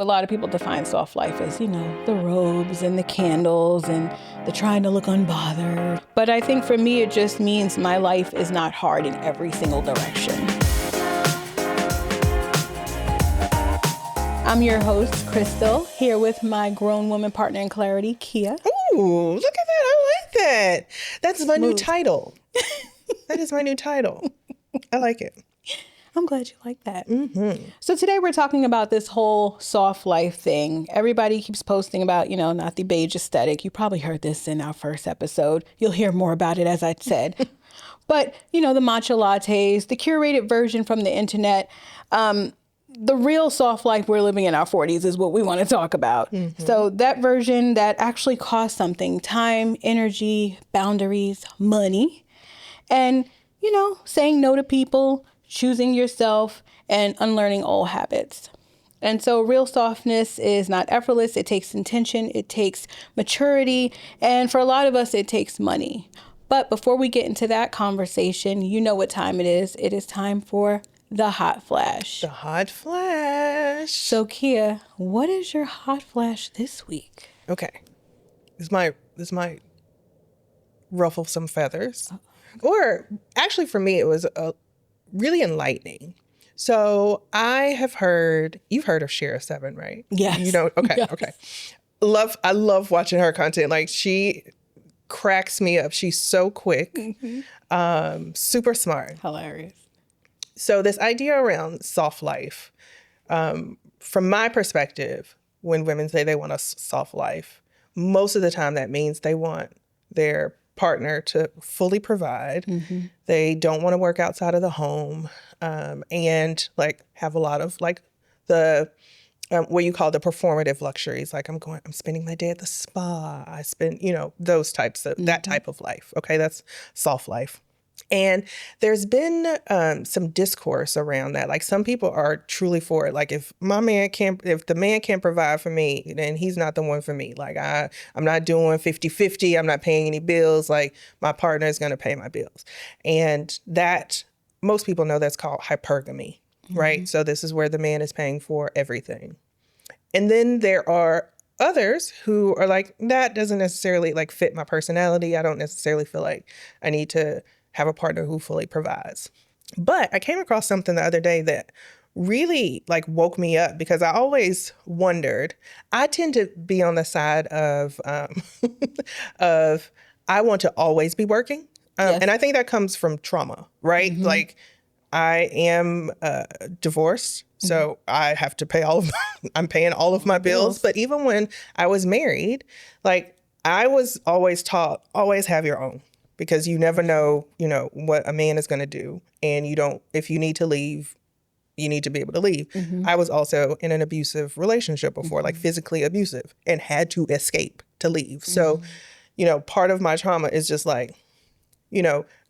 A lot of people define soft life as, the robes and the candles and the trying to look unbothered. But I think for me, it just means my life is not hard in every single direction. I'm your host, Krystel, here with my grown woman partner in clarity, Kia. Ooh, look at that. I like that. That's my new title. That is my new title. I like it. I'm glad you like that. Mm-hmm. So today we're talking about this whole soft life thing. Everybody keeps posting about, not the beige aesthetic. You probably heard this in our first episode. You'll hear more about it, as I said. But, the matcha lattes, the curated version from the internet, the real soft life we're living in our 40s is what we want to talk about. Mm-hmm. So that version that actually costs something, time, energy, boundaries, money, and, saying no to people, choosing yourself, and unlearning old habits. And so real softness is not effortless. It takes intention. It takes maturity. And for a lot of us, it takes money. But before we get into that conversation, you know what time it is. It is time for the hot flash. The hot flash. So Kia, what is your hot flash this week? Okay. This might ruffle some feathers. Or actually for me, it was really enlightening. So you've heard of Share 7, right? Yes. Okay, yes. Okay. I love watching her content. Like, she cracks me up. She's so quick, super smart. Hilarious. So this idea around soft life, from my perspective, when women say they want a soft life, most of the time that means they want their partner to fully provide. Mm-hmm. They don't want to work outside of the home, and have a lot of the what you call the performative luxuries. Like, I'm spending my day at the spa. I spend, those types of that type of life. Okay, that's soft life. And there's been some discourse around that. Like, some people are truly for it. Like, if the man can't provide for me, then he's not the one for me. Like, I'm not doing 50-50. I'm not paying any bills. Like, my partner is going to pay my bills. And that, most people know that's called hypergamy, right? So this is where the man is paying for everything. And then there are others who are like, that doesn't necessarily fit my personality. I don't necessarily feel like I need to have a partner who fully provides. But I came across something the other day that really woke me up, because I always wondered. I tend to be on the side of I want to always be working. Yes. And I think that comes from trauma, right? Mm-hmm. Like, I am divorced, so I have to pay I'm paying all of my bills. But even when I was married, I was always taught, always have your own. Because you never know, what a man is going to do. And if you need to leave, you need to be able to leave. Mm-hmm. I was also in an abusive relationship before, physically abusive, and had to escape to leave. Mm-hmm. So, part of my trauma is just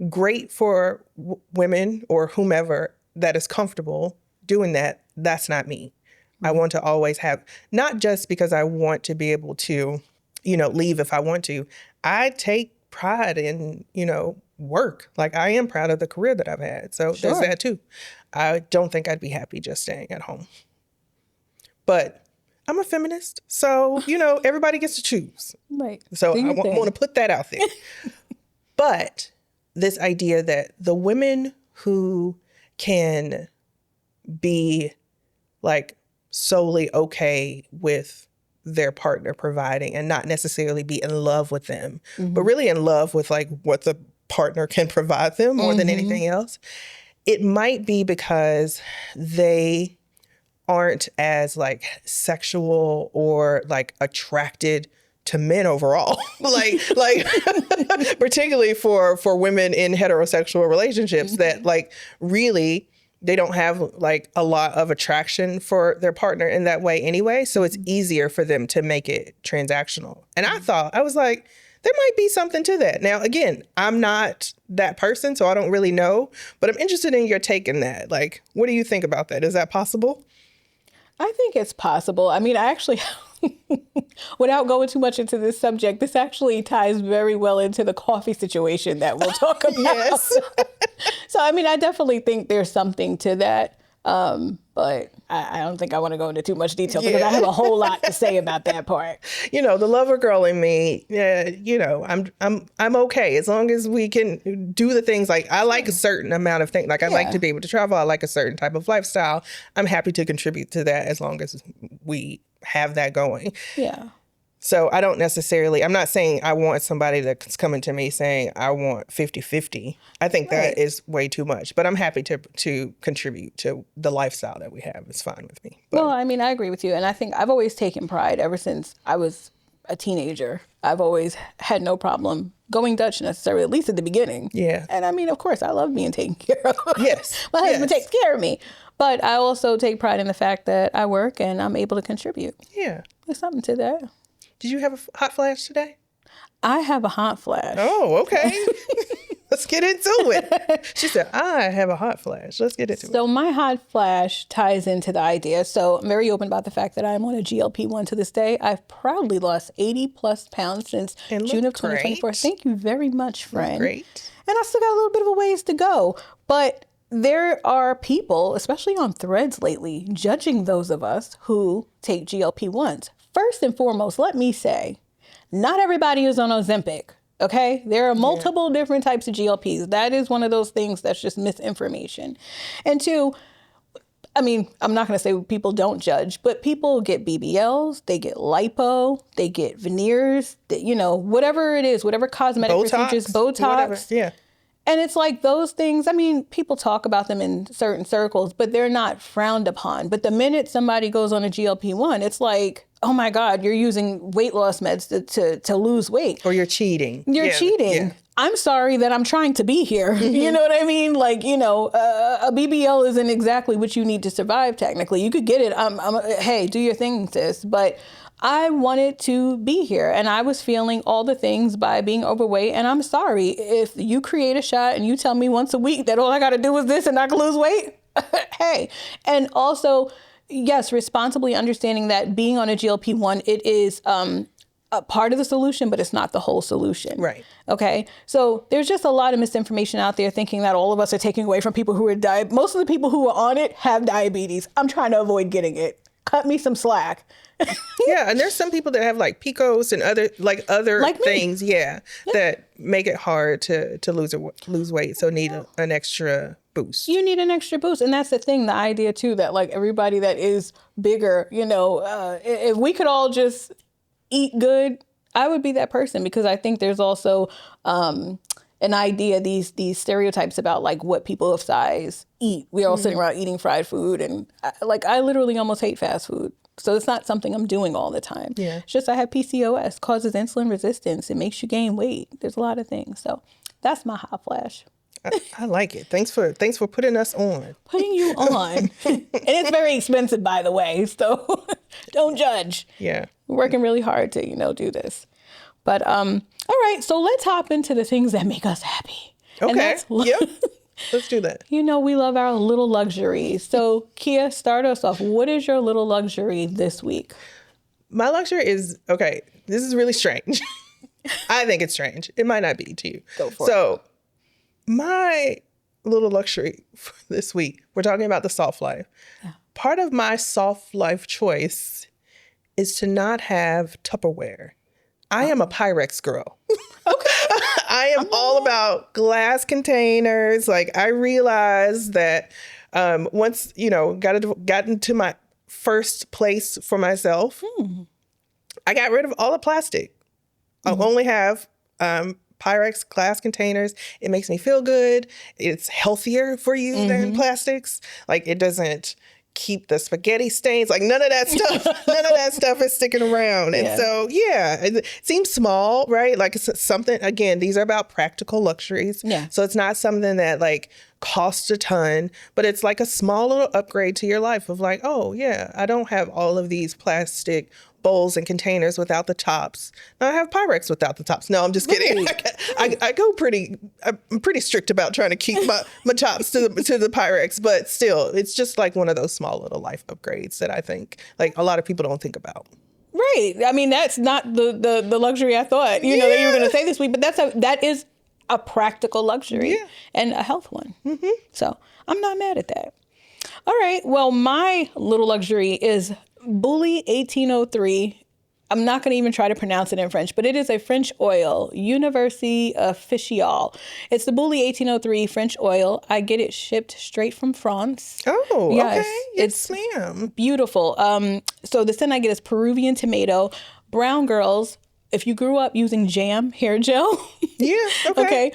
great for women or whomever that is comfortable doing that. That's not me. Mm-hmm. I want to always have, not just because I want to be able to, leave if I want to. I take pride in, work. I am proud of the career that I've had. So There's that too. I don't think I'd be happy just staying at home. But I'm a feminist. So, everybody gets to choose. Right. So I want to put that out there. But this idea that the women who can be solely okay with their partner providing and not necessarily be in love with them, but really in love with what the partner can provide them more than anything else. It might be because they aren't as sexual or attracted to men overall, particularly for women in heterosexual relationships that really they don't have a lot of attraction for their partner in that way anyway. So it's easier for them to make it transactional. And I was like, there might be something to that. Now, again, I'm not that person, so I don't really know, but I'm interested in your take in that. What do you think about that? Is that possible? I think it's possible. I mean, I actually, without going too much into this subject, this actually ties very well into the coffee situation that we'll talk about. Yes. So, I mean, I definitely think there's something to that. But I don't think I want to go into too much detail because I have a whole lot to say about that part. You know, the lover girl in me, you know, I'm okay as long as we can do the things. Like I like a certain amount of things. Like I like to be able to travel. I like a certain type of lifestyle. I'm happy to contribute to that as long as we have that going. Yeah. So I don't necessarily, I'm not saying I want somebody that's coming to me saying I want 50-50. I think that is way too much, but I'm happy to contribute to the lifestyle that we have. It's fine with me. But. Well, I mean, I agree with you. And I think I've always taken pride ever since I was a teenager. I've always had no problem going Dutch necessarily, at least at the beginning. Yeah. And I mean, of course, I love being taken care of. Yes. My husband takes care of me. But I also take pride in the fact that I work and I'm able to contribute. Yeah. There's something to that. Did you have a hot flash today? I have a hot flash. Oh, okay. Let's get into it. She said, I have a hot flash. Let's get into it. So my hot flash ties into the idea. So I'm very open about the fact that I'm on a GLP-1 to this day. I've proudly lost 80 plus pounds since June of 2024. Great. Thank you very much, friend. Great. And I still got a little bit of a ways to go. But there are people, especially on threads lately, judging those of us who take GLP-1s. First and foremost, let me say, not everybody is on Ozempic, okay? There are multiple different types of GLPs. That is one of those things that's just misinformation. And two, I mean, I'm not going to say people don't judge, but people get BBLs, they get lipo, they get veneers, you know, whatever it is, whatever cosmetic procedures, Botox. Whatever. Yeah. And it's like those things, I mean, people talk about them in certain circles, but they're not frowned upon. But the minute somebody goes on a GLP-1, it's like, oh my God, you're using weight loss meds to lose weight. Or you're cheating. You're cheating. Yeah. I'm sorry that I'm trying to be here. You know what I mean? Like, you know, a BBL isn't exactly what you need to survive technically. You could get it. Hey, do your thing, sis. But I wanted to be here and I was feeling all the things by being overweight. And I'm sorry if you create a shot and you tell me once a week that all I got to do is this and I can lose weight. Hey, and also, yes, responsibly understanding that being on a GLP-1, it is a part of the solution, but it's not the whole solution. Right. Okay. So there's just a lot of misinformation out there thinking that all of us are taking away from people who are most of the people who are on it have diabetes. I'm trying to avoid getting it. Cut me some slack. Yeah, and there's some people that have like PCOS and other things, that make it hard to lose weight. So need an extra boost. You need an extra boost, and that's the thing. The idea too that like everybody that is bigger, you know, if we could all just eat good, I would be that person because I think there's also an idea, these stereotypes about like what people of size eat. We're all sitting around eating fried food, and I literally almost hate fast food. So it's not something I'm doing all the time. Yeah. It's just I have PCOS, causes insulin resistance. It makes you gain weight. There's a lot of things. So that's my hot flash. I like it. Thanks for putting us on. Putting you on. And it's very expensive, by the way. So don't judge. Yeah. We're working really hard to, you know, do this. But all right. So let's hop into the things that make us happy. Okay. Yep. Let's do that. You know, we love our little luxuries. So, Kia, start us off. What is your little luxury this week? My luxury is, okay, this is really strange. I think it's strange. It might not be to you. Go for it. So, my little luxury for this week, we're talking about the soft life. Yeah. Part of my soft life choice is to not have Tupperware. I am a Pyrex girl. Okay. I am all about glass containers. Like I realized that once, you know, got into my first place for myself, I got rid of all the plastic. I only have Pyrex glass containers. It makes me feel good. It's healthier for you than plastics. Like it doesn't keep the spaghetti stains, like none of that stuff. None of that stuff is sticking around. And so, yeah, it seems small, right? Like it's something, again, these are about practical luxuries. Yeah. So it's not something that like costs a ton, but it's like a small little upgrade to your life of like, oh yeah, I don't have all of these plastic bowls and containers without the tops. No, I have Pyrex without the tops. No, I'm just kidding. I go I'm pretty strict about trying to keep my tops to the Pyrex, but still, it's just like one of those small little life upgrades that I think like a lot of people don't think about. Right. I mean, that's not the luxury I thought, you know, that you were going to say this week, but that is a practical luxury and a health one. So I'm not mad at that. All right. Well, my little luxury is Bully 1803. I'm not going to even try to pronounce it in French, but it is a French oil, Universi Official. It's the Bully 1803 French oil. I get it shipped straight from France. Oh, Yes, okay. Yes, ma'am. beautiful. So the scent I get is Peruvian tomato. Brown girls, if you grew up using jam hair gel, Yeah, okay. okay.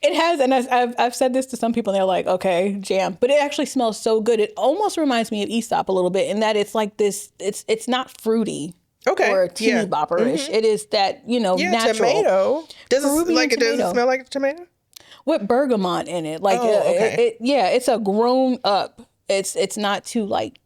It has, and I've said this to some people, and they're like, okay, jam. But it actually smells so good. It almost reminds me of Aesop a little bit in that it's like this, it's not fruity. Okay. Or teeny Yeah. bopperish. It is that, natural. Tomato. Does Peruvian does it tomato. smell like a tomato? With bergamot in it. Like, okay. it's a grown up. It's not too like,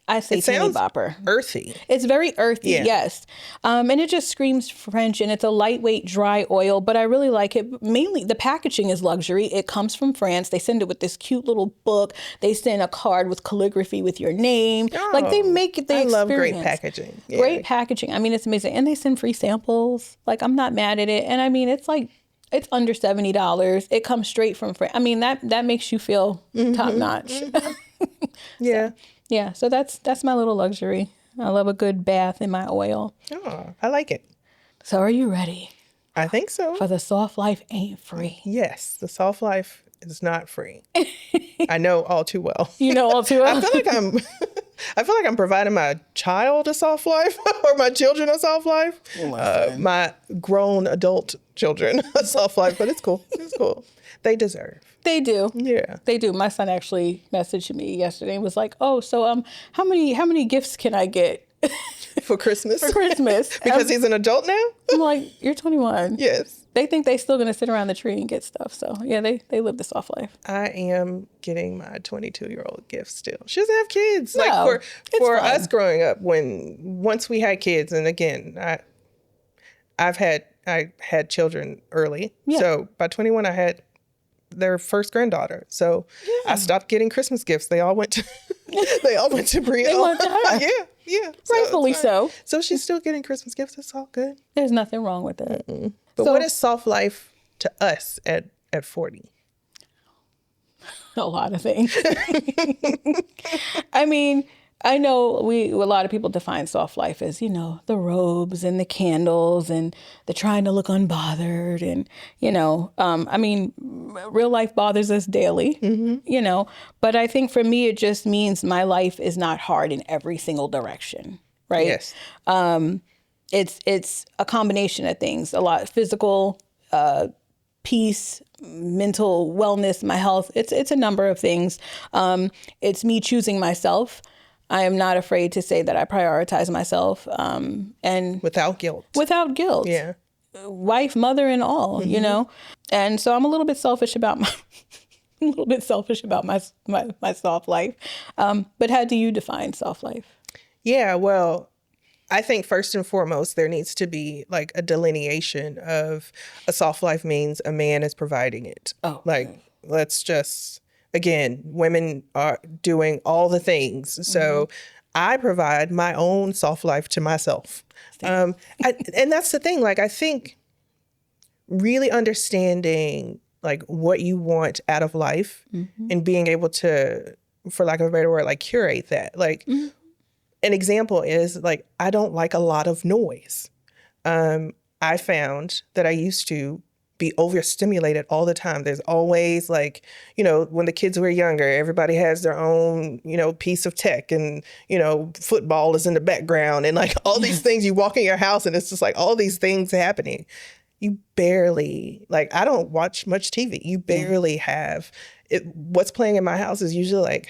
I say It teeny sounds bopper. earthy. It's very earthy, Yeah. yes. And it just screams French, and it's a lightweight, dry oil, but I really like it. Mainly, the packaging is luxury. It comes from France. They send it with this cute little book. They send a card with calligraphy with your name. Like, they make it the I experience. love great packaging. Yeah. Great packaging. I mean, it's amazing. And they send free samples. Like, I'm not mad at it. And I mean, it's under $70. It comes straight from France. I mean, that makes you feel top notch. Yeah. Yeah, so that's my little luxury. I love a good bath in my oil. Oh, I like it. So are you ready I think so. for the soft life ain't free? Yes, the soft life is not free. I know all too well. You know all too well. I feel like I'm providing my child a soft life or my children a soft life. My grown adult children a soft life, but it's cool. It's cool. They deserve. They do. Yeah. They do. My son actually messaged me yesterday and was like, "Oh, so how many gifts can I get For Christmas. for Christmas?" Because he's an adult now? I'm like, "You're 21." Yes. They think they still gonna sit around the tree and get stuff. So yeah, they live the soft life. I am getting my 22-year-old gift still. She doesn't have kids. No, Like it's for fun. us growing up, once we had kids, and again, I had children early. Yeah. So by 21, I had their first granddaughter. So I stopped getting Christmas gifts. They all went to Bria. They went to her. Yeah, yeah. Rightfully it's fine. so. So she's still getting Christmas gifts. It's all good. There's nothing wrong with that. But So- what is soft life to us at 40? A lot of things. I mean, I know a lot of people define soft life as, the robes and the candles and the trying to look unbothered. And, I mean, real life bothers us daily, but I think for me, it just means my life is not hard in every single direction. Right. Yes. It's a combination of things, a lot physical, peace, mental wellness, my health. It's a number of things. It's me choosing myself. I am not afraid to say that I prioritize myself, and Without guilt. without guilt. Yeah. Wife, mother, and all. And so I'm a little bit selfish about my soft life. But how do you define soft life? Yeah, well, I think first and foremost, there needs to be like a delineation of a soft life means a man is providing it. Oh, like, let's just, again, women are doing all the things. So I provide my own soft life to myself. And that's the thing. Like, I think really understanding like what you want out of life and being able to, for lack of a better word, like curate that. Like, an example is like, I don't like a lot of noise. I found that I used to be overstimulated all the time. There's always like, when the kids were younger, everybody has their own, piece of tech and, football is in the background and like all these things. You walk in your house and it's just like all these things happening. You barely, like, I don't watch much TV. You barely have it. What's playing in my house is usually like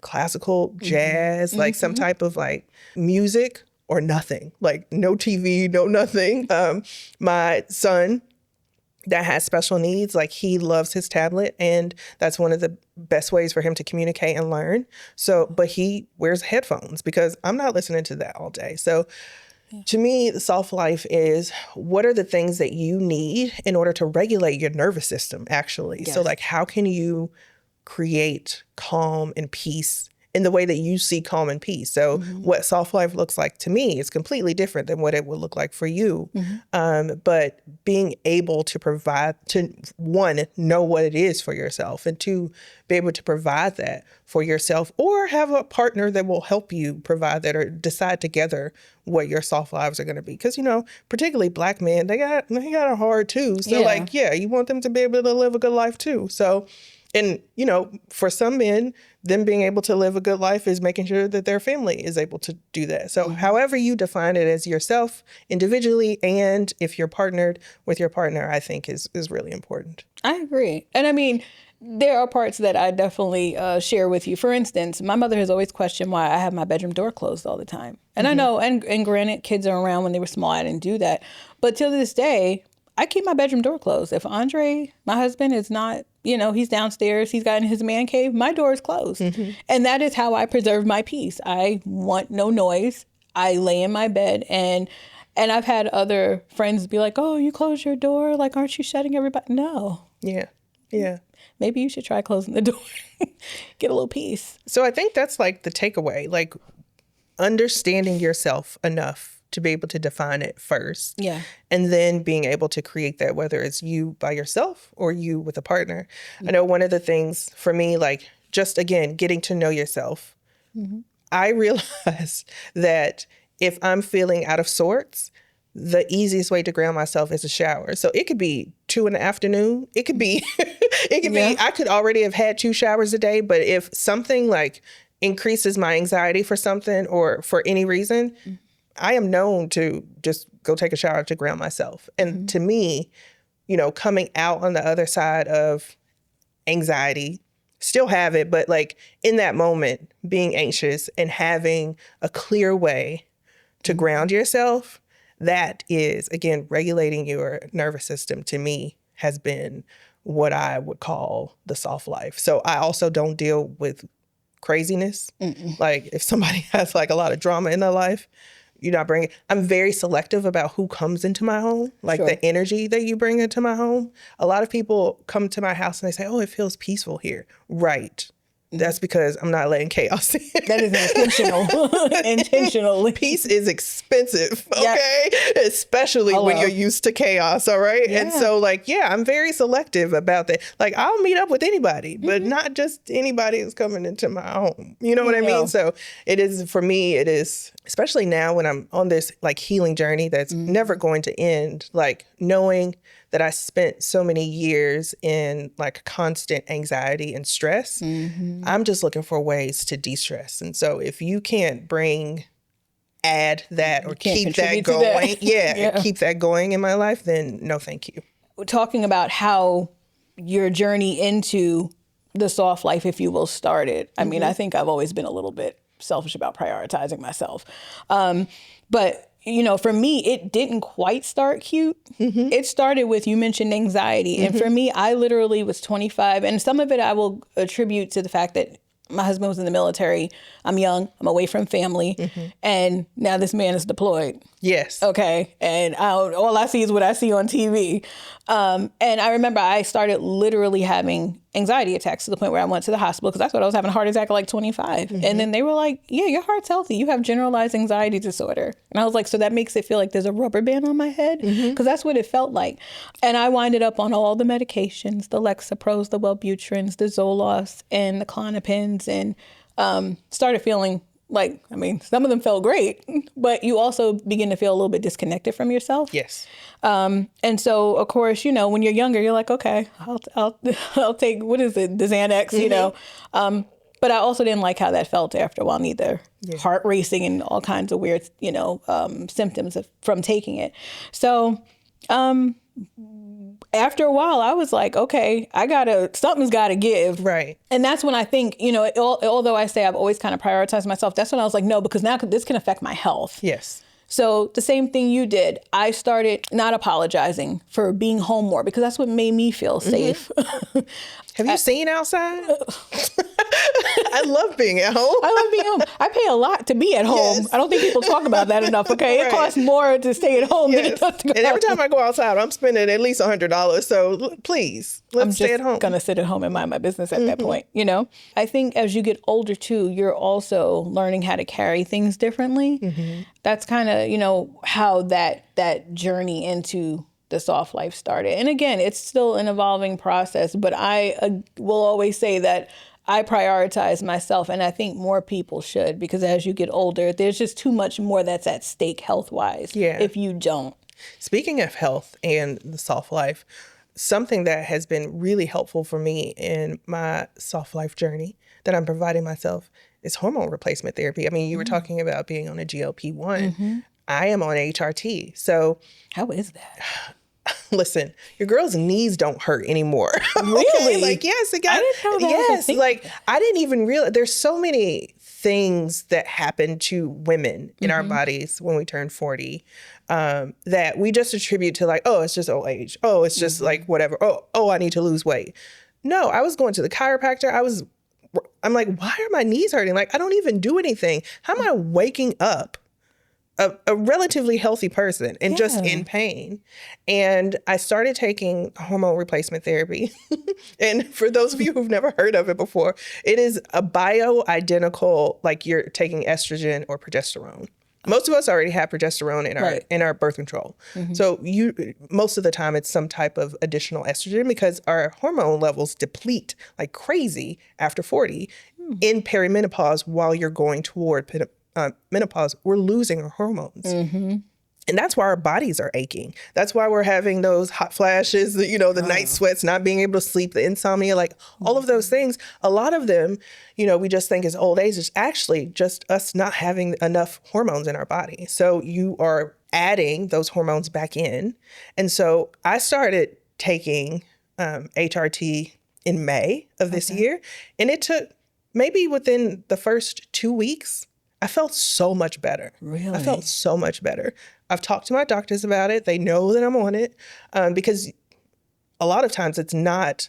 classical jazz, like some type of like music or nothing, like no TV, no nothing. My son that has special needs, like he loves his tablet and that's one of the best ways for him to communicate and learn. So, but he wears headphones because I'm not listening to that all day. So to me, the soft life is what are the things that you need in order to regulate your nervous system actually. Yes. So like, how can you create calm and peace in the way that you see calm and peace. So what soft life looks like to me is completely different than what it would look like for you. But being able to provide, to one, know what it is for yourself, and two, be able to provide that for yourself, or have a partner that will help you provide that, or decide together what your soft lives are going to be. Because, particularly Black men, they got it hard too. So you want them to be able to live a good life too. So, and, for some men, them being able to live a good life is making sure that their family is able to do that. So however you define it as yourself individually, and if you're partnered with your partner, I think is really important. I agree. And I mean, there are parts that I definitely share with you. For instance, my mother has always questioned why I have my bedroom door closed all the time. And I know, and granted, kids are around. When they were small, I didn't do that. But till this day, I keep my bedroom door closed. If Andre, my husband, is not, he's downstairs, he's got in his man cave, my door is closed. And that is how I preserve my peace. I want no noise. I lay in my bed, and I've had other friends be like, oh, you close your door? Like, aren't you shutting everybody? No. Yeah. Yeah. Maybe you should try closing the door. Get a little peace. So I think that's like the takeaway, like understanding yourself enough to be able to define it first. Yeah. And then being able to create that, whether it's you by yourself or you with a partner. I know one of the things for me, like just again, getting to know yourself, I realized that if I'm feeling out of sorts, the easiest way to ground myself is a shower. So it could be 2 in the afternoon. It could be, I could already have had 2 showers a day, but if something like increases my anxiety for something or for any reason, I am known to just go take a shower to ground myself. And to me, coming out on the other side of anxiety, still have it, but like in that moment, being anxious and having a clear way to ground yourself, that is, again, regulating your nervous system, to me, has been what I would call the soft life. So I also don't deal with craziness. Like if somebody has like a lot of drama in their life, you're not bringing. I'm very selective about who comes into my home, like the energy that you bring into my home. A lot of people come to my house and they say, oh, it feels peaceful here. Right. That's because I'm not letting chaos in. That is intentional. Intentionally. Peace is expensive, okay? Especially when you're used to chaos, all right? Yeah. And so, I'm very selective about that. Like, I'll meet up with anybody, but not just anybody who's coming into my home. You know what I mean? So it is, for me, it is, especially now when I'm on this, healing journey that's never going to end, knowing that I spent so many years in constant anxiety and stress, I'm just looking for ways to de-stress. And so if you can't add that or keep that going, keep that going in my life, then no, thank you. We're talking about how your journey into the soft life, if you will, started. I mean, I think I've always been a little bit selfish about prioritizing myself. But for me, it didn't quite start cute. It started with, you mentioned anxiety. And for me, I literally was 25. And some of it I will attribute to the fact that my husband was in the military. I'm young. I'm away from family. And now this man is deployed. Yes. Okay. And all I see is what I see on TV. And I remember I started literally having anxiety attacks to the point where I went to the hospital because I thought I was having a heart attack at 25. And then they were like, yeah, your heart's healthy. You have generalized anxiety disorder. And I was like, so that makes it feel like there's a rubber band on my head? Because that's what it felt like. And I winded up on all the medications, the Lexapros, the Wellbutrins, the Zoloft, and the Klonopins, and started feeling some of them felt great, but you also begin to feel a little bit disconnected from yourself. Yes. And so, of course, when you're younger, you're like, okay, I'll take, what is it, the Xanax, but I also didn't like how that felt after a while neither. Heart racing and all kinds of weird, symptoms from taking it. So, after a while, I was like, okay, something's got to give. Right. And that's when I think, although I say I've always kind of prioritized myself, that's when I was like, no, because now this can affect my health. Yes. So the same thing you did, I started not apologizing for being home more because that's what made me feel safe. Have you seen outside? I love being at home. I love being home. I pay a lot to be at home. Yes. I don't think people talk about that enough. Okay, Right. It costs more to stay at home than it Yes. does to go And every out. time I go outside, I'm spending at least $100. So please, let's stay at home. Gonna sit at home and mind my business at that point, you know? I think as you get older too, you're also learning how to carry things differently. That's kind of, you know, how that journey into the soft life started. And again, it's still an evolving process, but I will always say that I prioritize myself, and I think more people should, because as you get older, there's just too much more that's at stake health-wise if you don't. Speaking of health and the soft life, something that has been really helpful for me in my soft life journey that I'm providing myself is hormone replacement therapy. I mean, you were talking about being on a GLP-1. I am on HRT. So how is that? Listen, your girl's knees don't hurt anymore. Really? Okay? Like, yes, it got, I didn't know that was a yes, thing. like I didn't even realize there's so many things that happen to women in our bodies when we turn 40 that we just attribute to like, oh, it's just old age. Oh, it's just like whatever. Oh, I need to lose weight. No, I was going to the chiropractor. I'm like, why are my knees hurting? Like, I don't even do anything. How am I waking up a relatively healthy person and just in pain? And I started taking hormone replacement therapy. And for those of you who've never heard of it before, it is a bioidentical, like you're taking estrogen or progesterone. Most of us already have progesterone in our birth control. So most of the time it's some type of additional estrogen because our hormone levels deplete like crazy after 40 in perimenopause while you're going toward menopause. We're losing our hormones. And that's why our bodies are aching. That's why we're having those hot flashes, the night sweats, not being able to sleep, the insomnia, like all of those things. A lot of them, we just think is old age. It's actually just us not having enough hormones in our body. So you are adding those hormones back in. And so I started taking HRT in May of this year. And it took maybe within the first 2 weeks, I felt so much better. Really? I felt so much better. I've talked to my doctors about it. They know that I'm on it because a lot of times it's not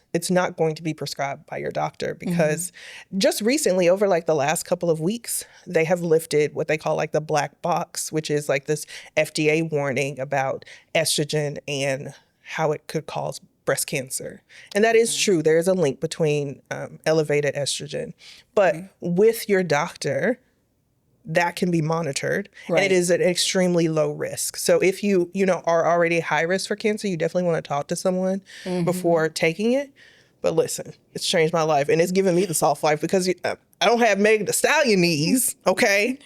going to be prescribed by your doctor because just recently, over like the last couple of weeks, they have lifted what they call like the black box, which is like this FDA warning about estrogen and how it could cause breast cancer. And that is true. There is a link between elevated estrogen. But with your doctor, that can be monitored, and it is an extremely low risk. So if you are already high risk for cancer, you definitely want to talk to someone before taking it. But listen, it's changed my life, and it's given me the soft life because I don't have Meg Thee Stallion knees, okay?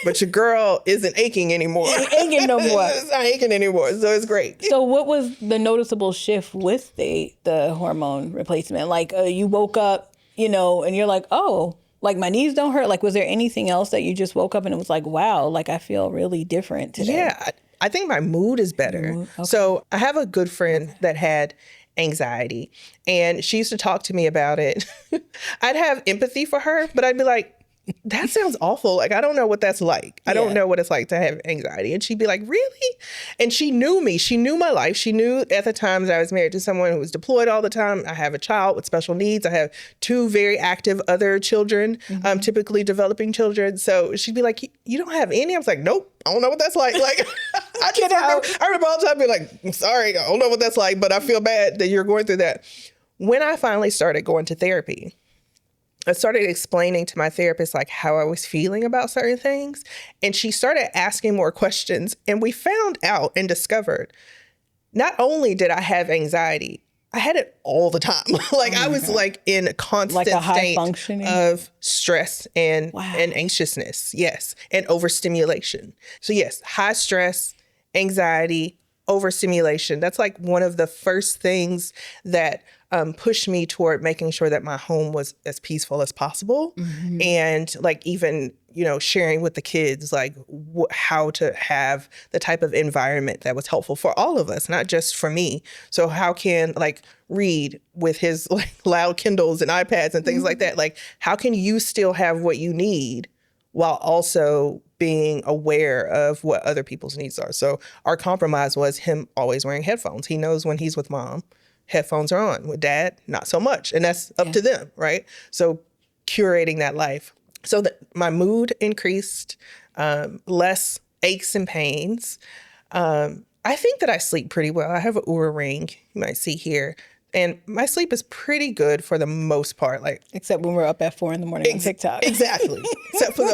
But your girl isn't aching anymore. Aching no more. It's not aching anymore, so it's great. So what was the noticeable shift with the hormone replacement? Like you woke up, and you're like, oh, like my knees don't hurt. Like, was there anything else that you just woke up and it was like, wow, like I feel really different today? Yeah, I think my mood is better. Okay. So I have a good friend that had anxiety, and she used to talk to me about it. I'd have empathy for her, but I'd be like, that sounds awful. Like, I don't know what that's like. I don't know what it's like to have anxiety. And she'd be like, really? And she knew me. She knew my life. She knew at the time that I was married to someone who was deployed all the time. I have a child with special needs. I have 2 very active other children, typically developing children. So she'd be like, you don't have any? I was like, nope. I don't know what that's like. Like, I remember all the time being like, I'm sorry, I don't know what that's like, but I feel bad that you're going through that. When I finally started going to therapy, I started explaining to my therapist like how I was feeling about certain things. And she started asking more questions. And we found out and discovered not only did I have anxiety, I had it all the time. Like I was like in a constant state of stress and anxiousness. Yes. And overstimulation. So yes, high stress, anxiety, overstimulation. That's like one of the first things that pushed me toward making sure that my home was as peaceful as possible. And like even, sharing with the kids, like how to have the type of environment that was helpful for all of us, not just for me. So how can like Reed with his like loud Kindles and iPads and things like that, like how can you still have what you need while also being aware of what other people's needs are? So our compromise was him always wearing headphones. He knows when he's with mom, headphones are on. With dad, not so much. And that's up to them, right? So curating that life. So that my mood increased, less aches and pains. I think that I sleep pretty well. I have an Oura ring, you might see here. And my sleep is pretty good for the most part. Like, except when we're up at 4 a.m. on TikTok. Exactly. Except for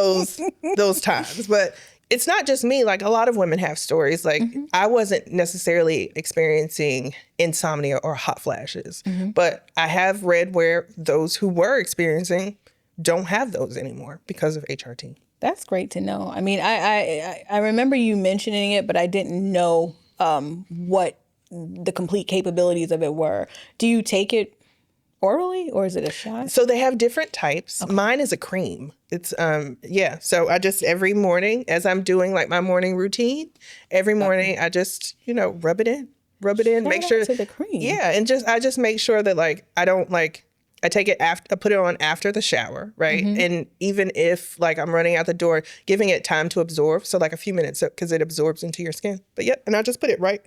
those times. But it's not just me. Like, a lot of women have stories. Like, I wasn't necessarily experiencing insomnia or hot flashes, but I have read where those who were experiencing don't have those anymore because of HRT. That's great to know. I mean, I remember you mentioning it, but I didn't know what the complete capabilities of it were. Do you take it orally or is it a shot? So they have different types. Okay. Mine is a cream. It's so I just every morning as I'm doing like my morning routine, every morning I just, rub it in, make sure to the cream. Yeah, and I just make sure that like I don't like I take it after, I put it on after the shower, right? And even if like I'm running out the door, giving it time to absorb. So like a few minutes because it absorbs into your skin. But yeah, and I just put it right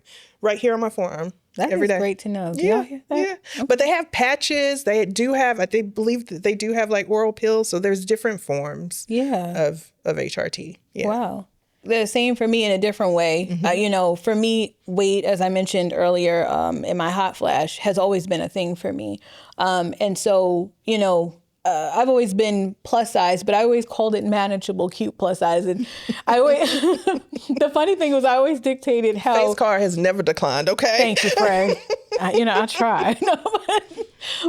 here on my forearm. That every is day. Great to know. Yeah. Okay. But they have patches. They do have, I believe that they do have like oral pills. So there's different forms of HRT. Yeah. Wow. The same for me in a different way. For me, weight, as I mentioned earlier, in my hot flash has always been a thing for me. And so, I've always been plus size, but I always called it manageable, cute plus size. And I always, the funny thing was I always dictated how. Face card has never declined, okay? Thank you, Frank. I try.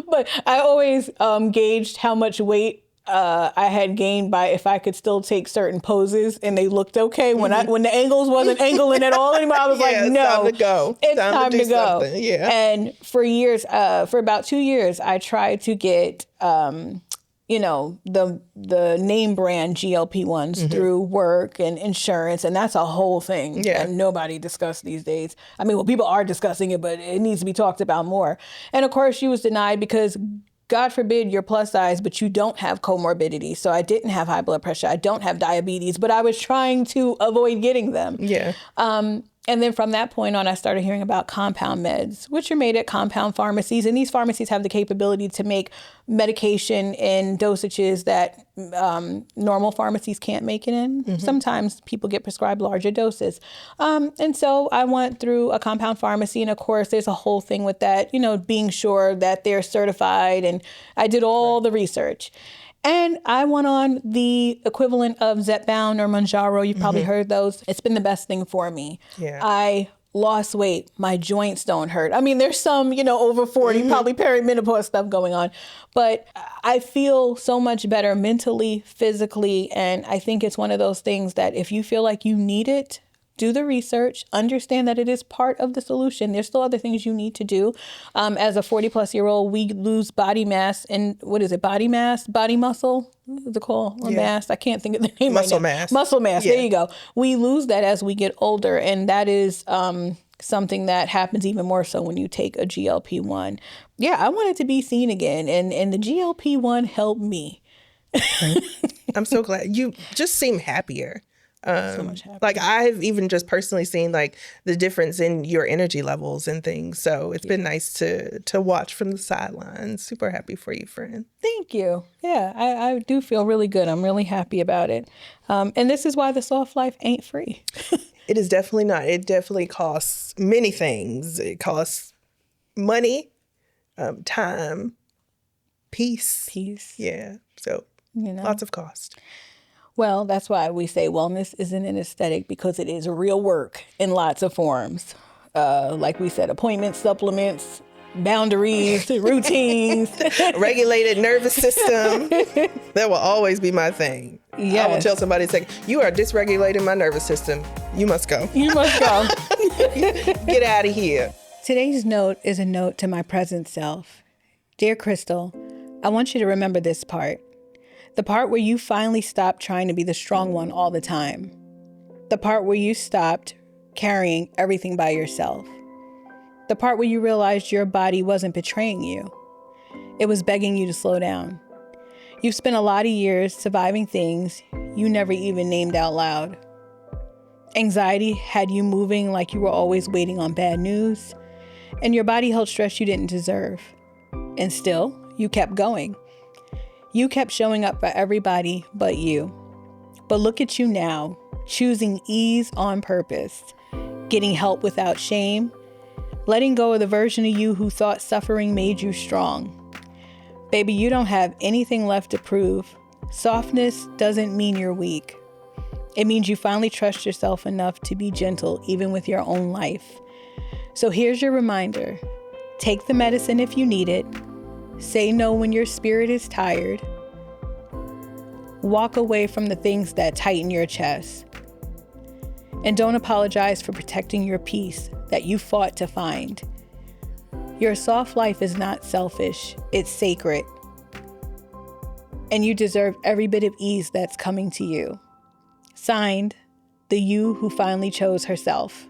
But I always gauged how much weight I had gained by if I could still take certain poses and they looked okay. When the angles wasn't angling at all anymore, I was like, no, it's time to go. It's time to go. Something. Yeah. And for years, for about 2 years, I tried to get, the name brand GLP-1s through work and insurance. And that's a whole thing that nobody discussed these days. I mean, well, people are discussing it, but it needs to be talked about more. And of course, she was denied because God forbid you're plus size, but you don't have comorbidity. So I didn't have high blood pressure. I don't have diabetes, but I was trying to avoid getting them. Yeah. And then from that point on, I started hearing about compound meds, which are made at compound pharmacies. And these pharmacies have the capability to make medication in dosages that normal pharmacies can't make it in. Sometimes people get prescribed larger doses. And so I went through a compound pharmacy. And of course, there's a whole thing with that, being sure that they're certified. And I did all the research. And I went on the equivalent of Zepbound or Mounjaro. You've probably heard those. It's been the best thing for me. Yeah. I lost weight. My joints don't hurt. I mean, there's some, over 40, probably perimenopause stuff going on. But I feel so much better mentally, physically. And I think it's one of those things that if you feel like you need it, do the research, understand that it is part of the solution. There's still other things you need to do. As a 40-plus-year-old, we lose body mass and body muscle? What's it called? Or mass? I can't think of the name Muscle right now. mass. Muscle mass. Yeah. There you go. We lose that as we get older. And that is something that happens even more so when you take a GLP-1. Yeah, I wanted to be seen again. And the GLP-1 helped me. I'm so glad. You just seem happier. So much happier. Like I've even just personally seen like the difference in your energy levels and things. So it's been nice to watch from the sidelines. Super happy for you, friend. Thank you. Yeah, I do feel really good. I'm really happy about it. And this is why the soft life ain't free. It is definitely not. It definitely costs many things. It costs money, time, peace. Yeah. So lots of cost. Well, that's why we say wellness isn't an aesthetic, because it is real work in lots of forms. Like we said, appointments, supplements, boundaries, routines. Regulated nervous system. That will always be my thing. Yes. I will tell somebody, you are dysregulating my nervous system. You must go. You must go. Get out of here. Today's note is a note to my present self. Dear Krystel, I want you to remember this part. The part where you finally stopped trying to be the strong one all the time. The part where you stopped carrying everything by yourself. The part where you realized your body wasn't betraying you. It was begging you to slow down. You've spent a lot of years surviving things you never even named out loud. Anxiety had you moving like you were always waiting on bad news, and your body held stress you didn't deserve. And still, you kept going. You kept showing up for everybody but you. But look at you now, choosing ease on purpose, getting help without shame, letting go of the version of you who thought suffering made you strong. Baby, you don't have anything left to prove. Softness doesn't mean you're weak. It means you finally trust yourself enough to be gentle even with your own life. So here's your reminder. Take the medicine if you need it. Say no when your spirit is tired. Walk away from the things that tighten your chest. And don't apologize for protecting your peace that you fought to find. Your soft life is not selfish, it's sacred. And you deserve every bit of ease that's coming to you. Signed, the you who finally chose herself.